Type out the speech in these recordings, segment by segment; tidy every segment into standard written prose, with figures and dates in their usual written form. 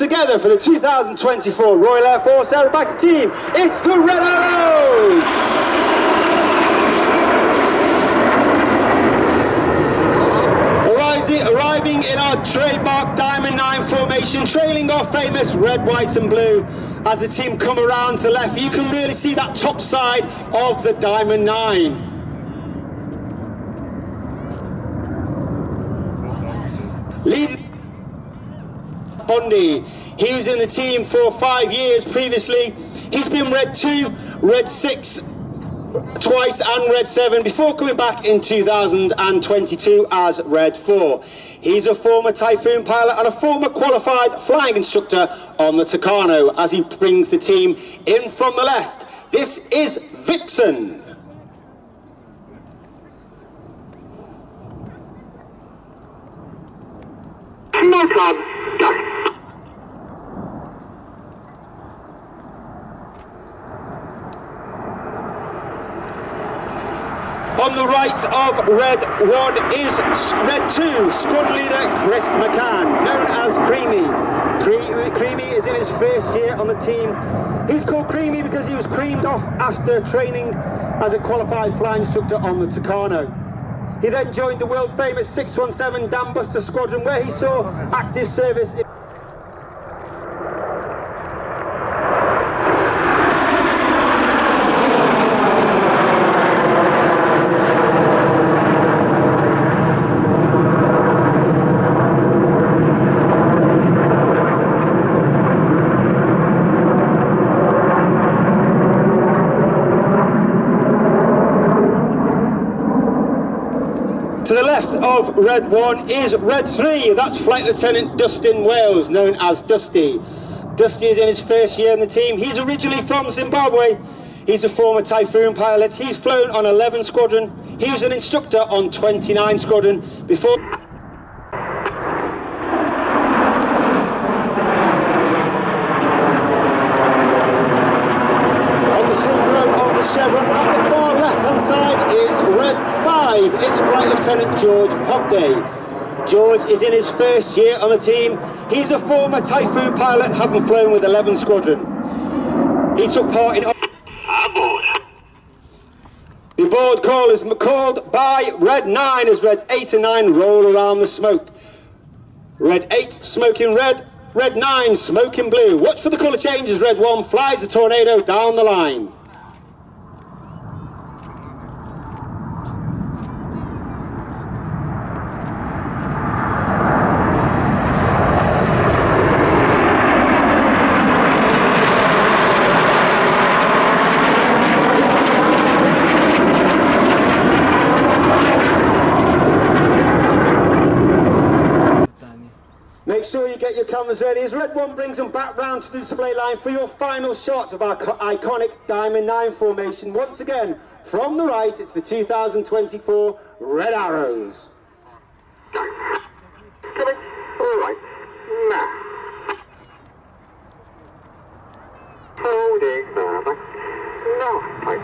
Together for the 2024 Royal Air Force Aerobatic Team, it's the Red Arrows! Arriving in our trademark Diamond 9 formation, trailing our famous red, white and blue. As the team come around to the left, you can really see that top side of the Diamond 9. Leading Bondi, he was in the team for 5 years previously. He's been Red 2, Red 6 twice and Red 7 before coming back in 2022 as Red 4. He's a former Typhoon pilot and a former qualified flying instructor on the Tucano as he brings the team in from the left. This is Vixen. No problem. On the right of Red 1 is Red 2, squadron leader Chris McCann, known as Creamy. Creamy is in his first year on the team. He's called Creamy because he was creamed off after training as a qualified flying instructor on the Tucano. He then joined the world famous 617 Dam Buster Squadron, where he saw active service. To the left of Red 1 is Red 3, that's Flight Lieutenant Dustin Wales, known as Dusty. Dusty is in his first year in the team. He's originally from Zimbabwe. He's a former Typhoon pilot. He's flown on 11 Squadron. He was an instructor on 29 Squadron before... On the front row of the chevron at the far left-hand side is Red 5. It's Flight Lieutenant George Hobday. George is in his first year on the team. He's a former Typhoon pilot, having flown with 11 Squadron. He took part in... Aboard. The board call is called by Red 9 as Reds 8 and 9 roll around the smoke. Red 8 smoking red, Red 9 smoking blue. Watch for the colour change as Red 1 flies the tornado down the line. Make sure you get your cameras ready as Red 1 brings them back round to the display line for your final shot of our iconic Diamond 9 formation. Once again, from the right, it's the 2024 Red Arrows. Coming. All right. Now. Holding further. Now. Right.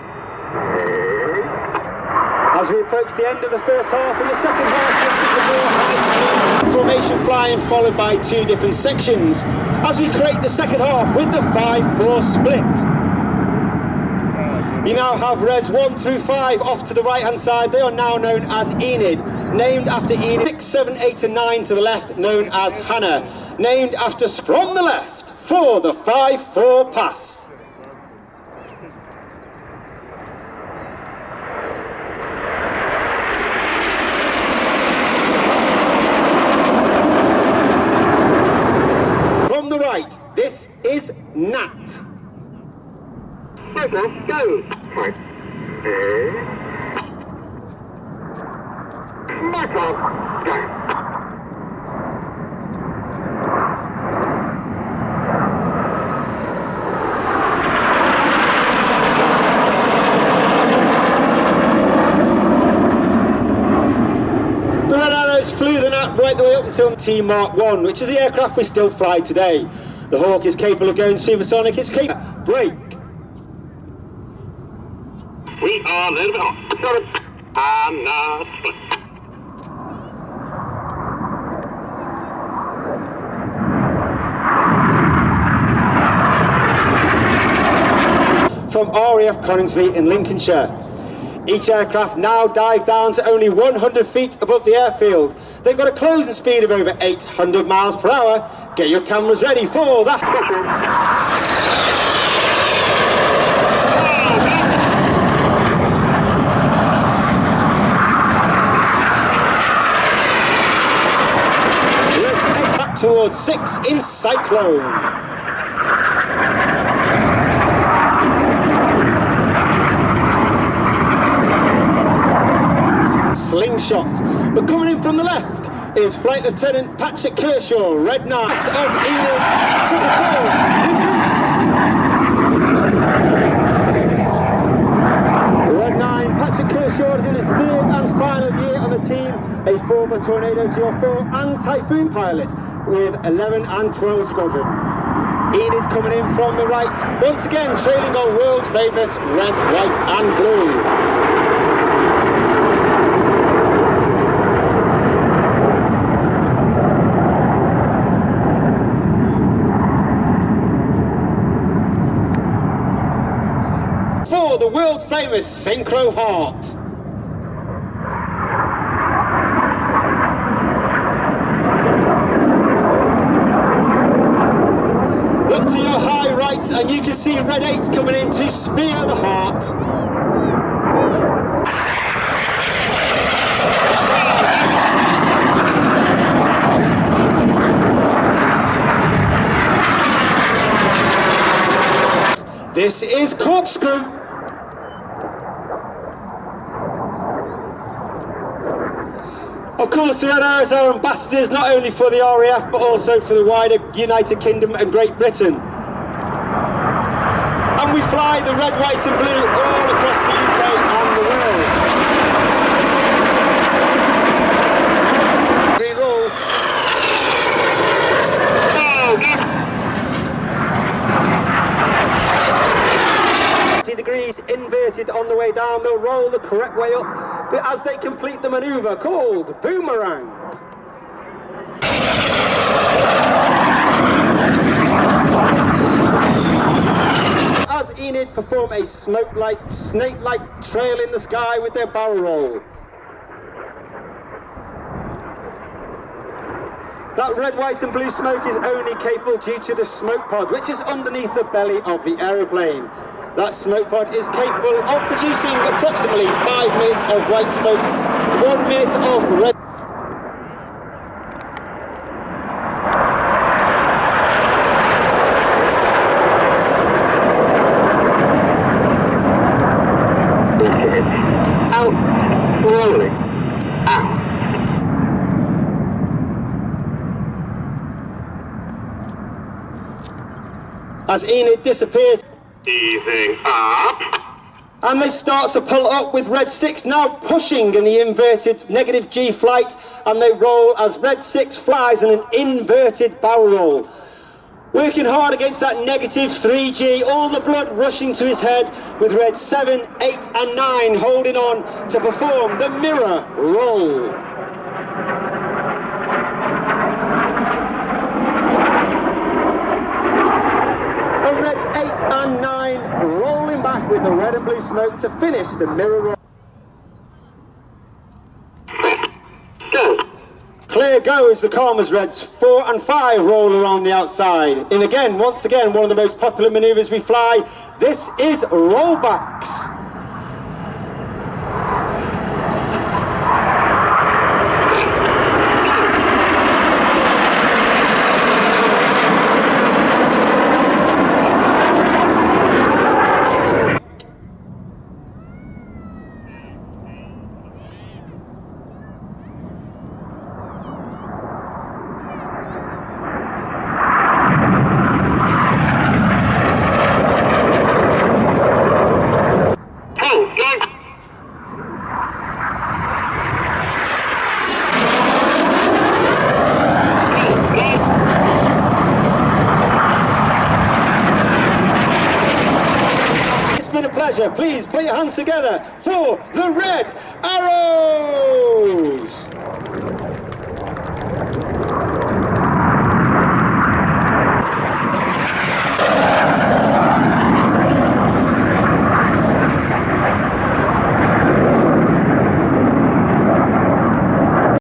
As we approach the end of the first half, in the second half you'll see the more high-speed formation flying followed by two different sections as we create the second half with the 5-4 split. You now have Reds 1 through 5 off to the right-hand side. They are now known as Enid, named after Enid. 6, 7, 8 and 9 to the left, known as Hannah, named after from the left for the 5-4 pass. Right, this is Nat. Okay, go. Right. Michael, go. The Red Arrows flew the Nat right the way up until T Mark 1, which is the aircraft we still fly today. The Hawk is capable of going supersonic, it's capable of break. We are a little bit off. Sorry. I'm not split. from RAF Coningsby in Lincolnshire. Each aircraft now dive down to only 100 feet above the airfield. They've got a closing speed of over 800 miles per hour. Get your cameras ready for that. Towards 6 in Cyclone. Slingshot. But coming in from the left is Flight Lieutenant Patrick Kershaw, Red 9 of Enid to perform the Goose. Red 9 Patrick Kershaw is in his third and final year on the team, a former Tornado GR4 and Typhoon pilot with 11 and 12 Squadron. Enid coming in from the right, once again trailing our world famous red, white and blue. For the world famous Synchro Heart. Look to your high right and you can see Red 8 coming in to spear the Heart. This is Corkscrew. Of course, the Red Arrows are ambassadors not only for the RAF but also for the wider United Kingdom and Great Britain. And we fly the red, white and blue all across the UK and the world. Green roll. Degrees inverted on the way down, they'll roll the correct way up, but as they complete the manoeuvre called Boomerang. As Enid perform a smoke-like, snake-like trail in the sky with their barrel roll. That red, white and blue smoke is only capable due to the smoke pod, which is underneath the belly of the aeroplane. That smoke pod is capable of producing approximately 5 minutes of white smoke, 1 minute of red. Out, rolling, out. As Enid disappeared, Easing up. and they start to pull up with Red 6 now pushing in the inverted negative G flight, and they roll as Red 6 flies in an inverted barrel roll. Working hard against that negative 3G, all the blood rushing to his head, with Red 7, 8 and 9 holding on to perform the mirror roll. And Reds 8 and 9 rolling back with the red and blue smoke to finish the mirror roll. Go. Clear goes the Calmers Reds. 4 and 5 roll around the outside. And again, once again, one of the most popular manoeuvres we fly. This is rollbacks. Pleasure. Please put your hands together for the Red Arrows!